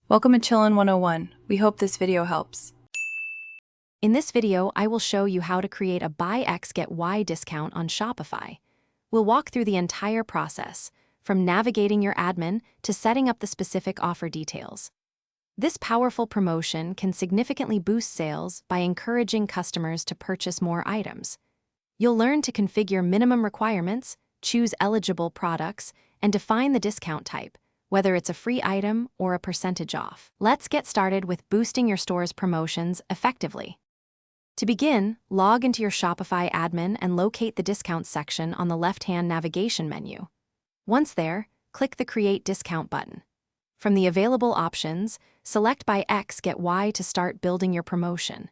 Welcome to Chillin' 101. We hope this video helps. In this video, I will show you how to create a Buy X Get Y discount on Shopify. We'll walk through the entire process, from navigating your admin to setting up the specific offer details. This powerful promotion can significantly boost sales by encouraging customers to purchase more items. You'll learn to configure minimum requirements, choose eligible products, and define the discount type, whether it's a free item or a percentage off. Let's get started with boosting your store's promotions effectively. To begin, log into your Shopify admin and locate the Discounts section on the left-hand navigation menu. Once there, click the Create Discount button. From the available options, select Buy X Get Y to start building your promotion.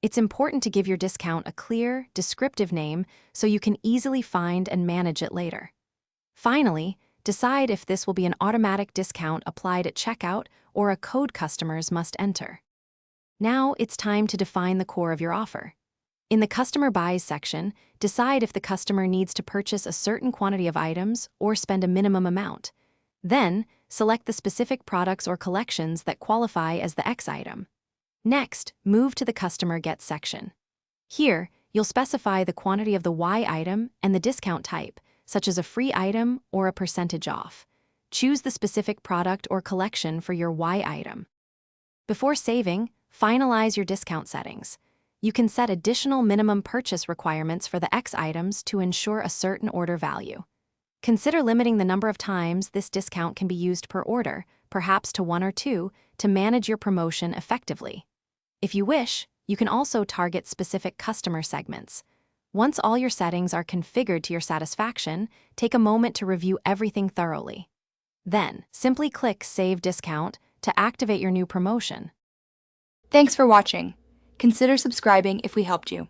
It's important to give your discount a clear, descriptive name so you can easily find and manage it later. Finally, decide if this will be an automatic discount applied at checkout or a code customers must enter. Now it's time to define the core of your offer. In the Customer Buys section, decide if the customer needs to purchase a certain quantity of items or spend a minimum amount. Then, select the specific products or collections that qualify as the X item. Next, move to the Customer Get section. Here, you'll specify the quantity of the Y item and the discount type, such as a free item or a percentage off. Choose the specific product or collection for your Y item. Before saving, finalize your discount settings. You can set additional minimum purchase requirements for the X items to ensure a certain order value. Consider limiting the number of times this discount can be used per order, perhaps to 1 or 2, to manage your promotion effectively. If you wish, you can also target specific customer segments. Once all your settings are configured to your satisfaction, take a moment to review everything thoroughly. Then, simply click Save Discount to activate your new promotion. Thanks for watching. Consider subscribing if we helped you.